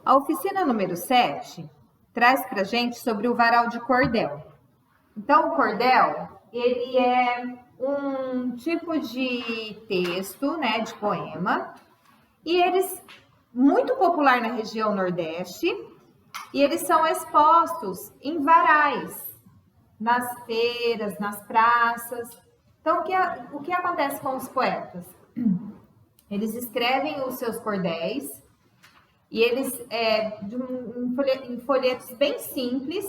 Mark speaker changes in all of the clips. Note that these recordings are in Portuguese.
Speaker 1: A oficina número 7 traz para a gente sobre o varal de cordel. Então, o cordel, ele é um tipo de texto, né, de poema, e eles muito popular na região Nordeste, e eles são expostos em varais, nas feiras, nas praças. Então, o que acontece com os poetas? Eles escrevem os seus cordéis e eles em folhetos bem simples,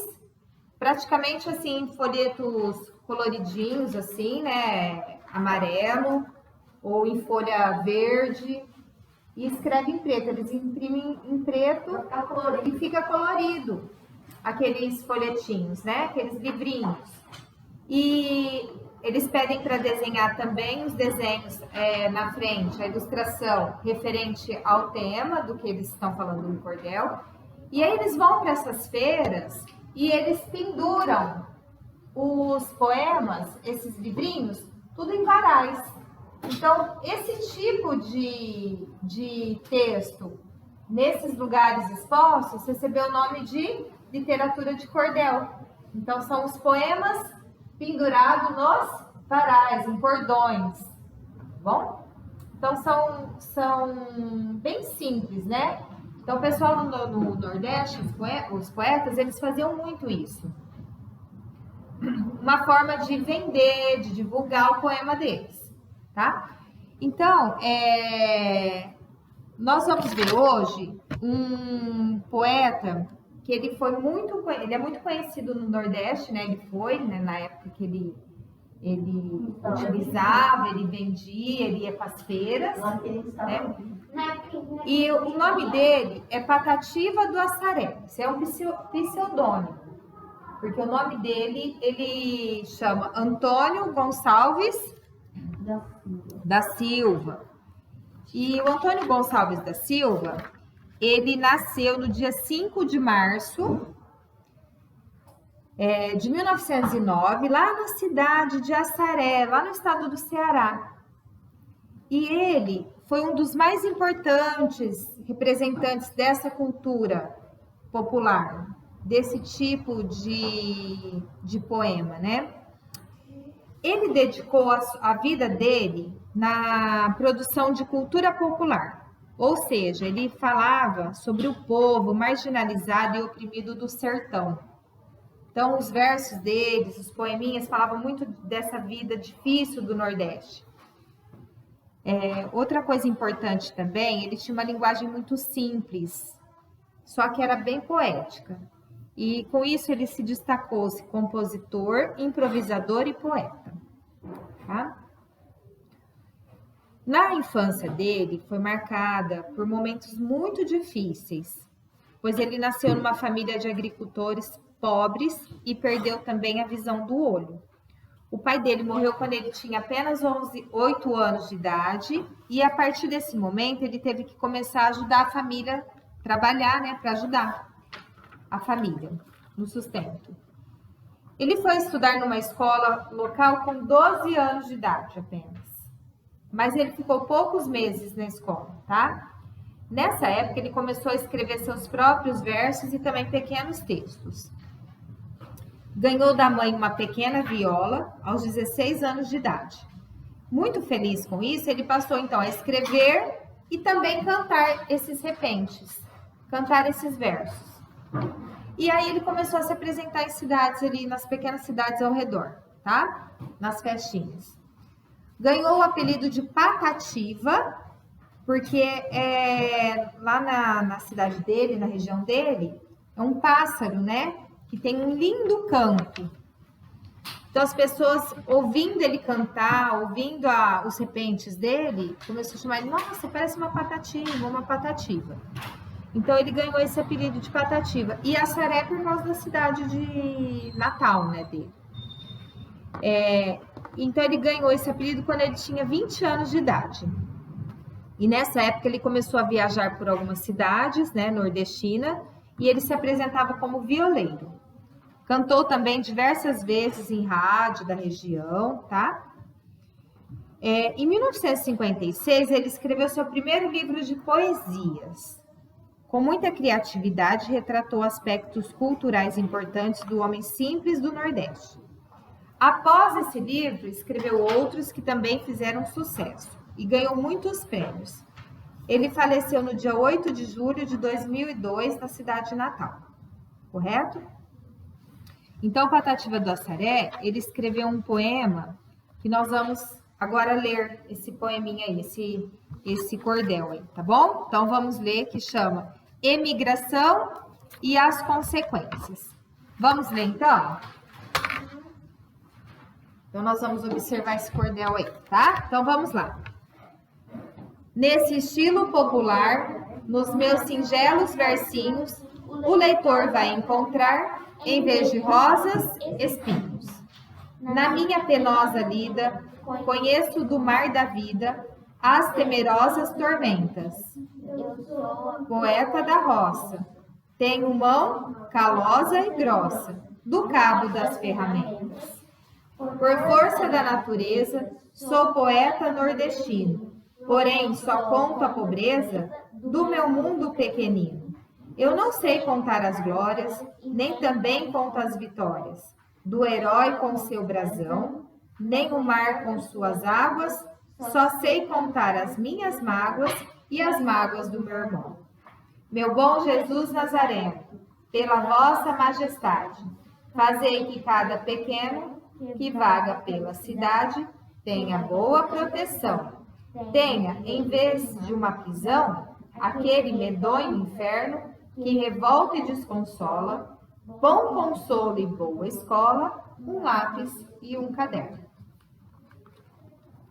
Speaker 1: praticamente assim, folhetos coloridinhos, assim, né, amarelo ou em folha verde, e escreve em preto. Eles imprimem em preto e fica colorido aqueles folhetinhos, né, aqueles livrinhos. E eles pedem para desenhar também os desenhos na frente, a ilustração referente ao tema do que eles estão falando no cordel. E aí eles vão para essas feiras e eles penduram os poemas, esses livrinhos, tudo em varais. Então, esse tipo de texto, nesses lugares expostos, recebeu o nome de literatura de cordel. Então, são os poemas pendurados nos varais, em cordões, tá bom? Então, são bem simples, né? Então, o pessoal no Nordeste, os poetas, eles faziam muito isso. Uma forma de vender, de divulgar o poema deles, tá? Então, nós vamos ver hoje um poeta que ele é muito conhecido no Nordeste, né? Ele foi, né, na época que ele utilizava, ele vendia, ele ia para as feiras, né? E o nome dele é Patativa do Assaré. Isso é um pseudônimo, porque o nome dele, ele chama Antônio Gonçalves da Silva. E o Antônio Gonçalves da Silva, ele nasceu no dia 5 de março de 1909, lá na cidade de Assaré, lá no estado do Ceará. E ele foi um dos mais importantes representantes dessa cultura popular, desse tipo de poema, né? Ele dedicou a vida dele na produção de cultura popular, ou seja, ele falava sobre o povo marginalizado e oprimido do sertão. Então, os versos deles, os poeminhas, falavam muito dessa vida difícil do Nordeste. Outra coisa importante também, ele tinha uma linguagem muito simples, só que era bem poética. E com isso ele se destacou-se compositor, improvisador e poeta. Tá? Na infância dele foi marcada por momentos muito difíceis, pois ele nasceu numa família de agricultores pobres e perdeu também a visão do olho. O pai dele morreu quando ele tinha apenas 8 anos de idade, e a partir desse momento ele teve que começar a ajudar a família, trabalhar, né, para ajudar a família no sustento. Ele foi estudar numa escola local com 12 anos de idade apenas, mas ele ficou poucos meses na escola, tá? Nessa época ele começou a escrever seus próprios versos e também pequenos textos. Ganhou da mãe uma pequena viola aos 16 anos de idade. Muito feliz com isso, ele passou então a escrever e também cantar esses repentes, cantar esses versos. E aí ele começou a se apresentar em cidades ali, nas pequenas cidades ao redor, tá? Nas festinhas. Ganhou o apelido de Patativa, porque lá na cidade dele, na região dele, é um pássaro, né? Que tem um lindo canto. Então as pessoas, ouvindo ele cantar, ouvindo os repentes dele, começou a chamar ele, nossa, parece uma patativa. Então ele ganhou esse apelido de Patativa. E Assaré por causa da cidade de Natal, né, dele. Então ele ganhou esse apelido quando ele tinha 20 anos de idade. E nessa época ele começou a viajar por algumas cidades, né, nordestina, e ele se apresentava como violeiro. Cantou também diversas vezes em rádio da região, tá? Em 1956, ele escreveu seu primeiro livro de poesias. Com muita criatividade, retratou aspectos culturais importantes do homem simples do Nordeste. Após esse livro, escreveu outros que também fizeram sucesso e ganhou muitos prêmios. Ele faleceu no dia 8 de julho de 2002, na cidade de Natal. Correto? Então, Patativa do Assaré, ele escreveu um poema que nós vamos agora ler esse poeminha aí, esse cordel aí, tá bom? Então, vamos ler, que chama Emigração e as Consequências. Vamos ler, então? Então, nós vamos observar esse cordel aí, tá? Então, vamos lá. Nesse estilo popular, nos meus singelos versinhos, o leitor vai encontrar, em vez de rosas, espinhos. Na minha penosa lida, conheço do mar da vida as temerosas tormentas. Poeta da roça, tenho mão calosa e grossa, do cabo das ferramentas. Por força da natureza, sou poeta nordestino, porém só conto a pobreza do meu mundo pequenino. Eu não sei contar as glórias, nem também conto as vitórias, do herói com seu brasão, nem o mar com suas águas, só sei contar as minhas mágoas e as mágoas do meu irmão. Meu bom Jesus Nazareno, pela vossa majestade, fazei que cada pequeno que vaga pela cidade tenha boa proteção, tenha, em vez de uma prisão, aquele medonho inferno que revolta e desconsola, bom consolo e boa escola, um lápis e um caderno.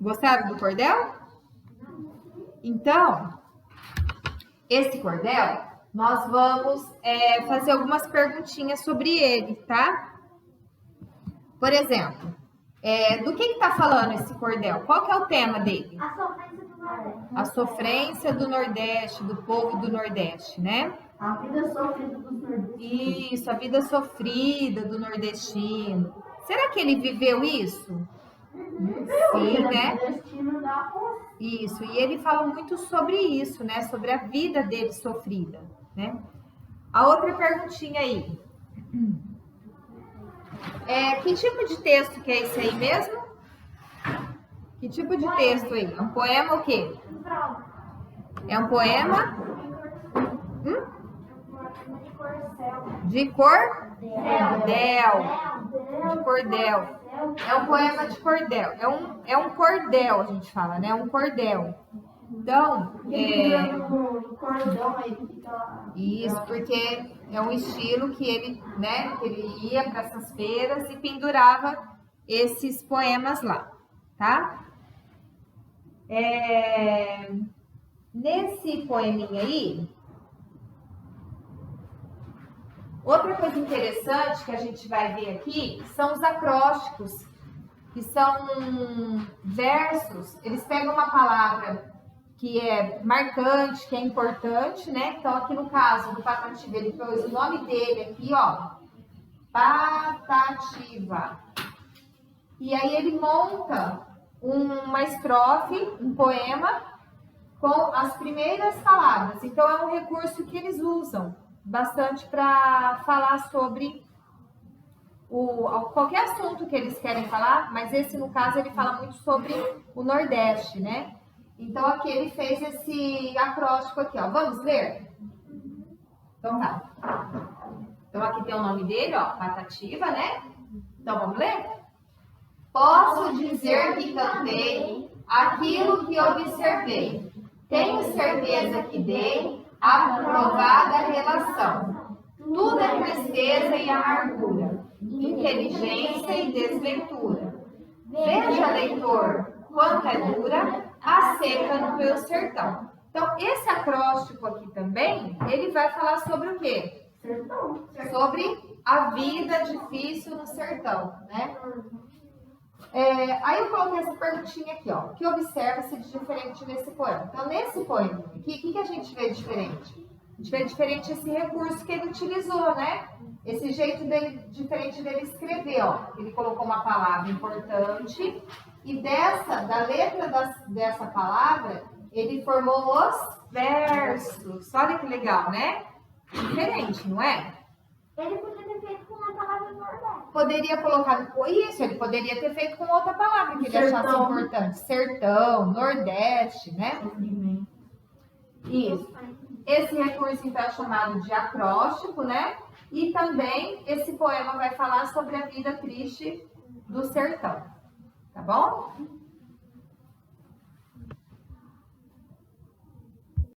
Speaker 1: Gostaram do cordel? Então, esse cordel, nós vamos fazer algumas perguntinhas sobre ele, tá? Por exemplo, do que está falando esse cordel? Qual que é o tema dele? A sofrência do Nordeste, do povo do Nordeste, né?
Speaker 2: A vida sofrida dos nordestinos.
Speaker 1: Isso, a vida sofrida do nordestino. Será que ele viveu isso? Sim, né? Isso, e ele fala muito sobre isso, né? Sobre a vida dele sofrida, né? A outra perguntinha aí. Que tipo de texto que é esse aí mesmo? Que tipo de texto aí? É um poema o quê? É um poema? De cordel. De cordel. É um poema de cordel. É um cordel, a gente fala, né? Um cordel. Então, isso, porque é um estilo que ele, né? Que ele ia para essas feiras e pendurava esses poemas lá, tá? Nesse poeminha aí, outra coisa interessante que a gente vai ver aqui são os acrósticos, que são versos. Eles pegam uma palavra que é marcante, que é importante, né? Então, aqui no caso do Patativa, ele pôs o nome dele aqui, ó, Patativa. E aí ele monta uma estrofe, um poema, com as primeiras palavras. Então, é um recurso que eles usam bastante para falar sobre qualquer assunto que eles querem falar, mas esse, no caso, ele fala muito sobre o Nordeste, né? Então, aqui ele fez esse acróstico aqui, ó. Vamos ler? Então, tá. Então, aqui tem o nome dele, ó, Patativa, né? Então, vamos ler? Posso dizer que cantei aquilo que observei. Tenho certeza que dei a provada relação. Tudo é tristeza e amargura, inteligência e desventura. Veja, leitor, quanto é dura a seca no meu sertão. Então, esse acróstico aqui também, ele vai falar sobre o quê?
Speaker 2: Sertão.
Speaker 1: Sobre a vida difícil no sertão, né? Aí eu coloquei essa perguntinha aqui, ó. O que observa-se de diferente nesse poema? Então, nesse poema, o que a gente vê diferente? A gente vê diferente esse recurso que ele utilizou, né? Esse jeito diferente dele escrever, ó. Ele colocou uma palavra importante e da letra dessa palavra, ele formou os versos. Olha que legal, né? Diferente, não é?
Speaker 2: Ele podia ter feito com uma palavra Nordeste.
Speaker 1: Poderia colocar isso, ele poderia ter feito com outra palavra que ele achasse
Speaker 2: Sertão.
Speaker 1: importante. Sertão, Nordeste, né? Isso. Esse recurso, então, é chamado de acróstico, né? E também esse poema vai falar sobre a vida triste do sertão. Tá bom?